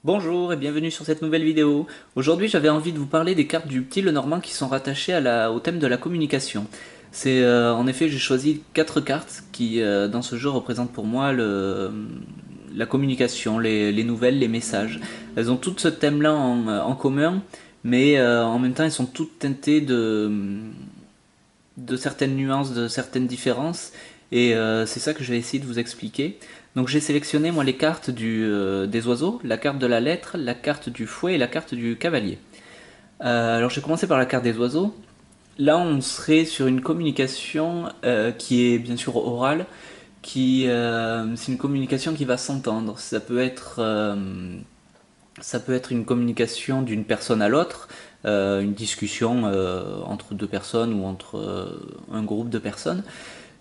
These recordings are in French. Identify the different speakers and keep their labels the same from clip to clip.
Speaker 1: Bonjour et bienvenue sur cette nouvelle vidéo. Aujourd'hui j'avais envie de vous parler des cartes du petit Lenormand qui sont rattachées au thème de la communication. En effet j'ai choisi 4 cartes qui dans ce jeu représentent pour moi la communication, les nouvelles, les messages. Elles ont toutes ce thème-là en commun, mais en même temps elles sont toutes teintées de certaines nuances, de certaines différences, et c'est ça que je vais essayer de vous expliquer. Donc j'ai sélectionné moi les cartes des oiseaux, la carte de la lettre, la carte du fouet et la carte du cavalier. Alors j'ai commencé par la carte des oiseaux. Là on serait sur une communication qui est bien sûr orale, c'est une communication qui va s'entendre. Ça peut être une communication d'une personne à l'autre, une discussion entre deux personnes ou entre un groupe de personnes.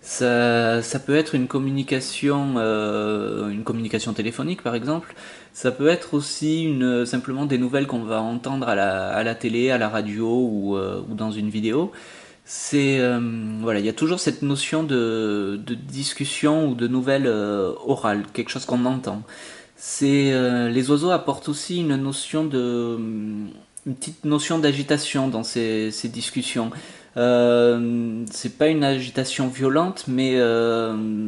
Speaker 1: Ça peut être une communication téléphonique par exemple. Ça peut être aussi simplement des nouvelles qu'on va entendre à la télé, à la radio ou dans une vidéo. Voilà, il y a toujours cette notion de discussion ou de nouvelles orales, quelque chose qu'on entend. Les oiseaux apportent aussi une petite notion d'agitation dans ces discussions. C'est pas une agitation violente, mais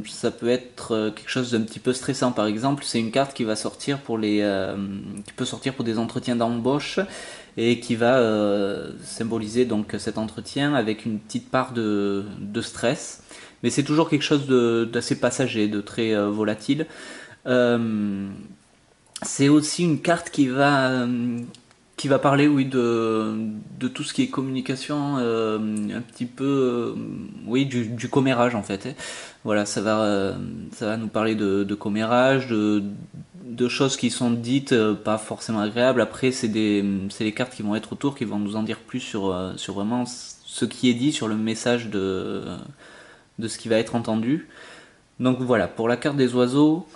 Speaker 1: ça peut être quelque chose d'un petit peu stressant. Par exemple, c'est une carte qui va sortir qui peut sortir pour des entretiens d'embauche et qui va symboliser donc cet entretien avec une petite part de stress. Mais c'est toujours quelque chose d'assez passager, de très volatile. Euh, c'est aussi une carte qui va parler, oui, de tout ce qui est communication, un petit peu, oui, du commérage en fait, hein. Voilà, ça va nous parler de commérage, de choses qui sont dites pas forcément agréables. Après, c'est les cartes qui vont être autour qui vont nous en dire plus sur vraiment ce qui est dit, sur le message de ce qui va être entendu. Donc voilà, pour la carte des oiseaux,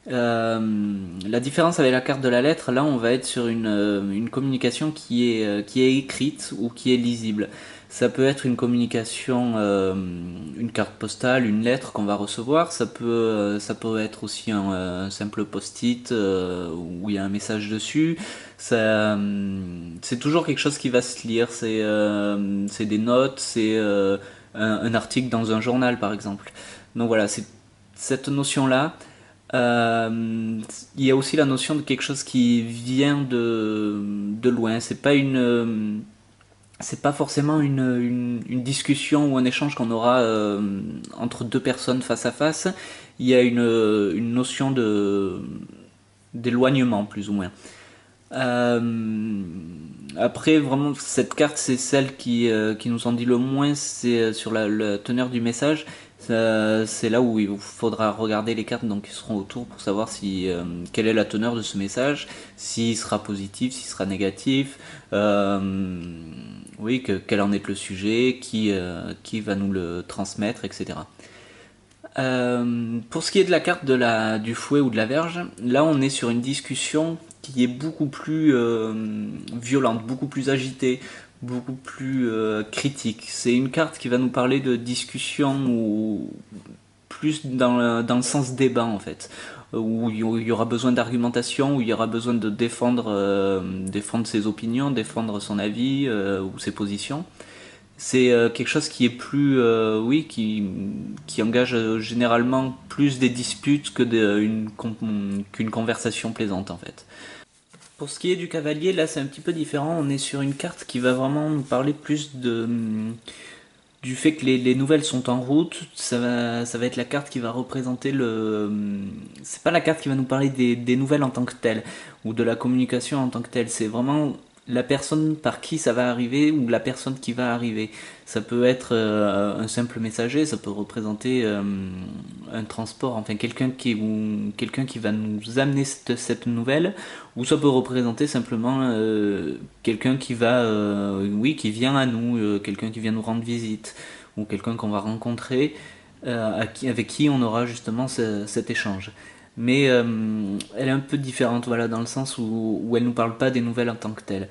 Speaker 1: la différence avec la carte de la lettre, là on va être sur une communication qui est écrite ou qui est lisible. Ça peut être une communication, une carte postale, une lettre qu'on va recevoir. Ça peut être aussi un simple post-it où il y a un message dessus. C'est toujours quelque chose qui va se lire. C'est des notes, c'est un article dans un journal par exemple. Donc voilà, c'est cette notion-là. Il y a aussi la notion de quelque chose qui vient de loin. C'est pas forcément une discussion ou un échange qu'on aura entre deux personnes face à face. Il y a une notion d'éloignement plus ou moins. Euh, Après, vraiment, cette carte, c'est celle qui nous en dit le moins, c'est sur la teneur du message. C'est là où il faudra regarder les cartes donc, qui seront autour pour savoir quelle est la teneur de ce message, s'il sera positif, s'il sera négatif, oui, quel en est le sujet, qui va nous le transmettre, etc. Pour ce qui est de la carte du fouet ou de la verge, là on est sur une discussion qui est beaucoup plus violente, beaucoup plus agitée, beaucoup plus critique. C'est une carte qui va nous parler de discussion ou plus dans le sens débat en fait, où il y aura besoin d'argumentation, où il y aura besoin de défendre ses opinions, défendre son avis ou ses positions. C'est quelque chose qui est oui, qui engage généralement plus des disputes qu'une conversation plaisante en fait. Pour ce qui est du cavalier, là c'est un petit peu différent. On est sur une carte qui va vraiment nous parler plus du fait que les nouvelles sont en route. Ça va être la carte qui va représenter c'est pas la carte qui va nous parler des nouvelles en tant que telles ou de la communication en tant que telle. C'est vraiment la personne par qui ça va arriver ou la personne qui va arriver. Ça peut être un simple messager, ça peut représenter un transport, enfin quelqu'un qui va nous amener cette nouvelle, ou ça peut représenter simplement quelqu'un oui, qui vient à nous, quelqu'un qui vient nous rendre visite, ou quelqu'un qu'on va rencontrer, avec qui on aura justement cet échange. Mais elle est un peu différente, voilà, dans le sens où elle nous parle pas des nouvelles en tant que telles.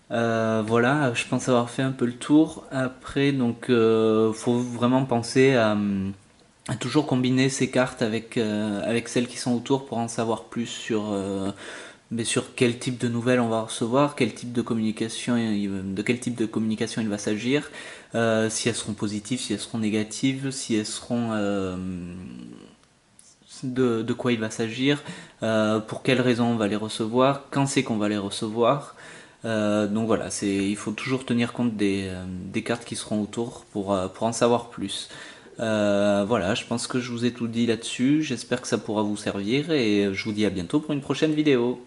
Speaker 1: Voilà, je pense avoir fait un peu le tour. Après, donc, faut vraiment penser à toujours combiner ces cartes avec celles qui sont autour pour en savoir plus mais sur quel type de nouvelles on va recevoir, quel type de communication, de quel type de communication il va s'agir, si elles seront positives, si elles seront négatives, si elles seront de quoi il va s'agir, pour quelles raisons on va les recevoir, quand c'est qu'on va les recevoir. Donc voilà, il faut toujours tenir compte des cartes qui seront autour pour en savoir plus. Voilà, je pense que je vous ai tout dit là-dessus. J'espère que ça pourra vous servir et je vous dis à bientôt pour une prochaine vidéo.